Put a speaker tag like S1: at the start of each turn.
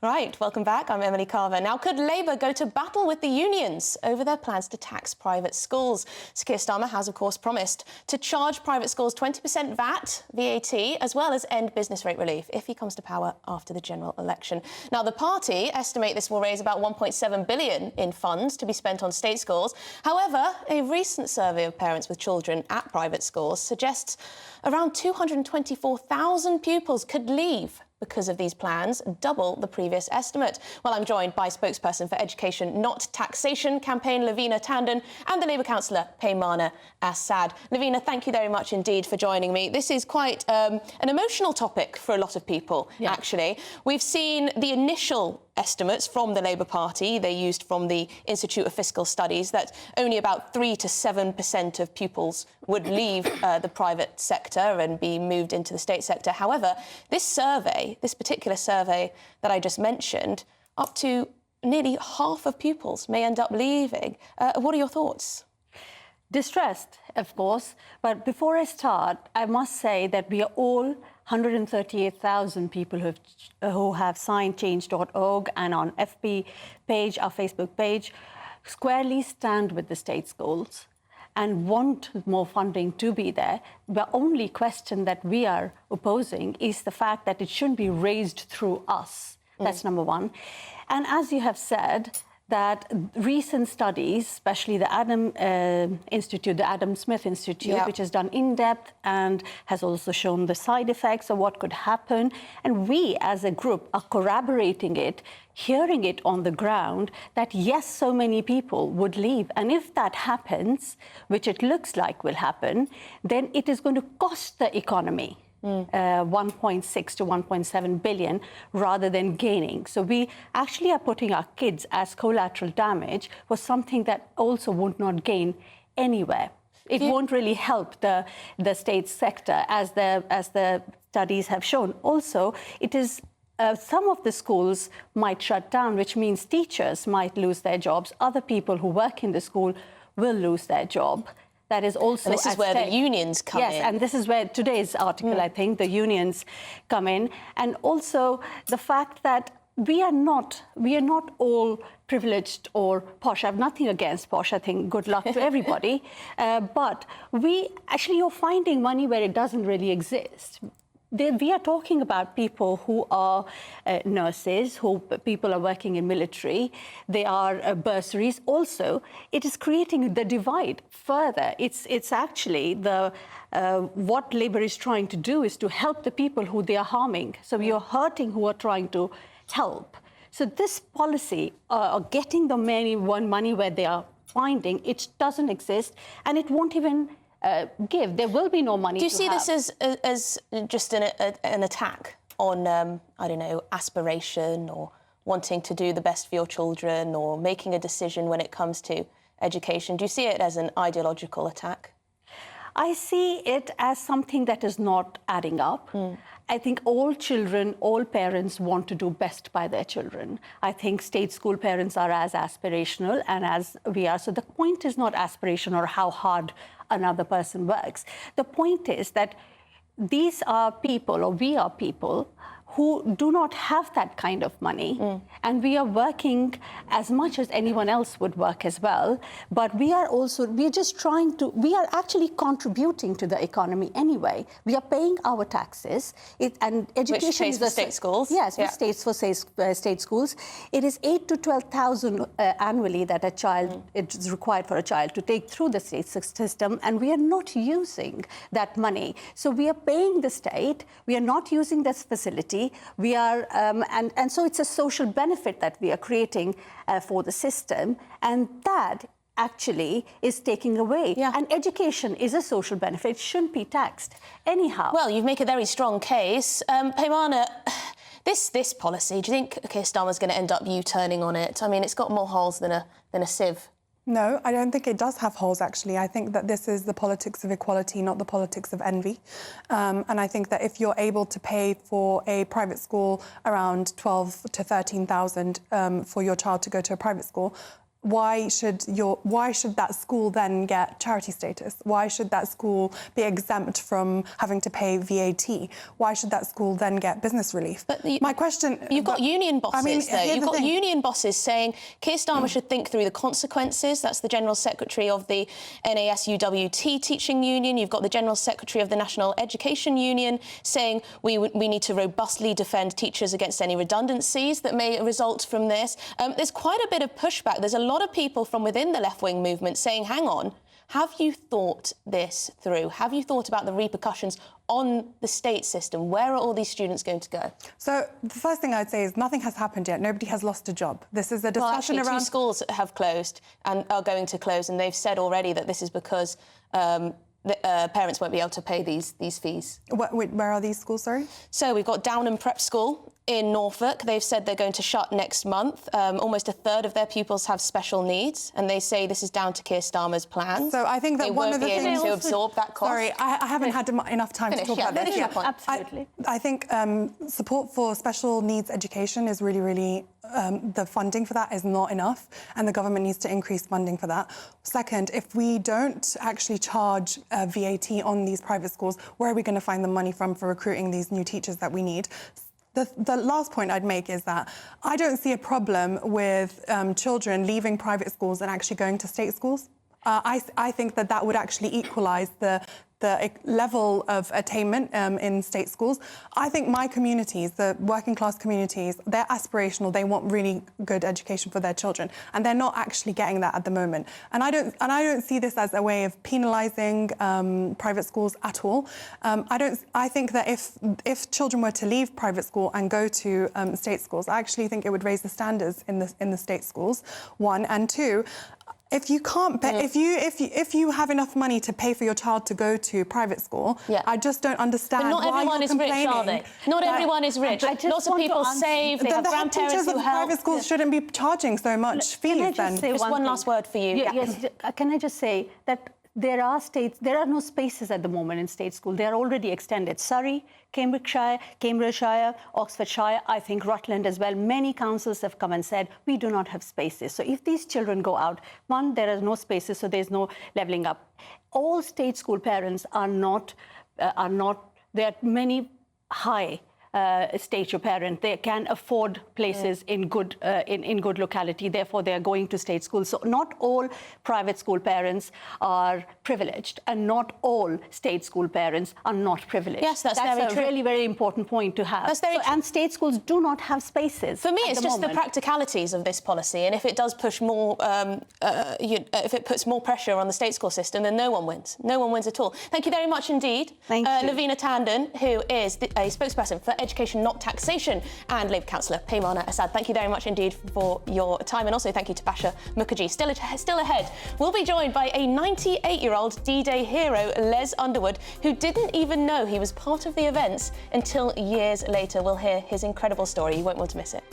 S1: Right, welcome back. I'm Emily Carver. Now, could Labour go to battle with the unions over their plans to tax private schools? So Keir Starmer has, of course, promised to charge private schools 20% VAT, as well as end business rate relief if he comes to power after the general election. Now, the party estimate this will raise about £1.7 billion in funds to be spent on state schools. However, a recent survey of parents with children at private schools suggests around 224,000 pupils could leave because of these plans, double the previous estimate. Well, I'm joined by spokesperson for Education Not Taxation campaign, Loveena Tandon, and the Labour Councillor Peymana Assad. Loveena, thank you very much indeed for joining me. This is quite an emotional topic for a lot of people, actually. We've seen the initial estimates from the Labour Party, they used from the Institute of Fiscal Studies, that only about 3 to 7% of pupils would leave the private sector and be moved into the state sector. However, this survey, this particular survey that I just mentioned, up to nearly half of pupils may end up leaving. What are your thoughts?
S2: Distressed, of course, but before I start, I must say that we are all 138,000 people who have signed change.org and on FB page, our Facebook page, squarely stand with the state schools and want more funding to be there. The only question that we are opposing is the fact that it shouldn't be raised through us. That's number one. And as you have said, that recent studies, especially the Adam Smith Institute, which has done in-depth and has also shown the side effects of what could happen. And we, as a group, are corroborating it, hearing it on the ground, that yes, so many people would leave. And if that happens, which it looks like will happen, then it is going to cost the economy 1.6 to 1.7 billion rather than gaining. So we actually are putting our kids as collateral damage for something that also would not gain anywhere. It won't really help the state sector, as the studies have shown. Also, it is some of the schools might shut down, which means teachers might lose their jobs. Other people who work in the school will lose their job. That is also.
S1: And this is where the unions come in.
S2: Yes, and this is where today's article, I think, the unions come in. And also the fact that we are not all privileged or posh. I have nothing against posh. I think good luck to everybody. But you're finding money where it doesn't really exist. We are talking about people who are nurses, people are working in military, they are bursaries. Also, it is creating the divide further. It's actually what Labour is trying to do is to help the people who they are harming. So we are hurting who are trying to help. So this policy of getting the money where they are finding, it doesn't exist, and it won't even give. There will be no money.
S1: Do you see this as just an attack on, I don't know, aspiration or wanting to do the best for your children or making a decision when it comes to education? Do you see it as an ideological attack?
S2: I see it as something that is not adding up. I think all children, all parents want to do best by their children. I think state school parents are as aspirational and as we are. So the point is not aspiration or how hard another person works. The point is that these are people, or we are people, who do not have that kind of money. And we are working as much as anyone else would work as well. But we are actually contributing to the economy anyway. We are paying our taxes. And education
S1: Which pays for state schools.
S2: Yes, which pays for state schools. It is 8,000 to 12,000 annually that it is required for a child to take through the state system. And we are not using that money. So we are paying the state. We are not using this facility. We are, and so it's a social benefit that we are creating for the system, and that actually is taking away. And education is a social benefit, it shouldn't be taxed anyhow.
S1: Well, you make a very strong case. Peymana, this policy, do you think Keir Starmer's going to end up U-turning on it? I mean, it's got more holes than a sieve.
S3: No, I don't think it does have holes, actually. I think that this is the politics of equality, not the politics of envy. And I think that if you're able to pay for a private school around 12 to 13,000 for your child to go to a private school, why should that school then get charity status? Why should that school be exempt from having to pay VAT? Why should that school then get business relief?
S1: But
S3: my question...
S1: You've got union bosses, though. You've got union bosses saying Keir Starmer should think through the consequences. That's the General Secretary of the NASUWT Teaching Union. You've got the General Secretary of the National Education Union saying we need to robustly defend teachers against any redundancies that may result from this. There's quite a bit of pushback. There's a lot of people from within the left-wing movement saying, hang on, have you thought this through? Have you thought about the repercussions on the state system? Where are all these students going to go? So
S3: the first thing I'd say is nothing has happened yet. Nobody has lost a job. This is a discussion
S1: around...
S3: around...
S1: Two schools have closed and are going to close, and they've said already that this is because parents won't be able to pay these fees.
S3: Where are these schools, sorry?
S1: So we've got Downham Prep School in Norfolk. They've said they're going to shut next month. Almost a third of their pupils have special needs, and they say this is down to Keir Starmer's plans.
S3: So I think that one of the things...
S1: They won't be able to absorb that cost.
S3: Sorry, I haven't had enough time to talk about this.
S1: Yeah,
S2: absolutely.
S3: I think support for special needs education is really... the funding for that is not enough, and the government needs to increase funding for that. Second, if we don't actually charge VAT on these private schools, where are we going to find the money from for recruiting these new teachers that we need? The last point I'd make is that I don't see a problem with children leaving private schools and actually going to state schools. I think that would actually equalise the level of attainment in state schools. I think my communities, the working class communities, they're aspirational. They want really good education for their children, and they're not actually getting that at the moment. And I don't see this as a way of penalising private schools at all. I think that if children were to leave private school and go to state schools, I actually think it would raise the standards in the state schools. One, and two, if you can't pay, if you have enough money to pay for your child to go to private school, I just don't understand
S1: but not
S3: why
S1: everyone
S3: you're
S1: is
S3: complaining.
S1: rich, are they? Not everyone is rich. Lots of people save. They have grandparents
S3: teachers
S1: who
S3: of
S1: help.
S3: private schools shouldn't be charging so much fees.
S2: Just
S1: one last word for you.
S2: Yes. Can I just say that there are no spaces at the moment in state school. They are already extended. Surrey, Cambridgeshire, Oxfordshire, I think Rutland as well. Many councils have come and said, we do not have spaces. So if these children go out, one, there are no spaces, so there's no levelling up. All state school parents are not, there are many high stature parent. They can afford places in good locality. Therefore, they are going to state schools. So not all private school parents are privileged, and not all state school parents are not privileged.
S1: Yes, that's very
S2: a
S1: true.
S2: really, very important point to have.
S1: That's very true.
S2: And state schools do not have spaces.
S1: For me, it's just the practicalities of this policy, and if it does push more, if it puts more pressure on the state school system, then no one wins. No one wins at all. Thank you very much indeed.
S2: Thank you.
S1: Loveena Tandon, who is a spokesperson for Education Not Taxation, and Labour Councillor Peymana Assad. Thank you very much indeed for your time, and also thank you to Basha Mukherjee. Still ahead, we'll be joined by a 98-year-old D-Day hero, Les Underwood, who didn't even know he was part of the events until years later. We'll hear his incredible story. You won't want to miss it.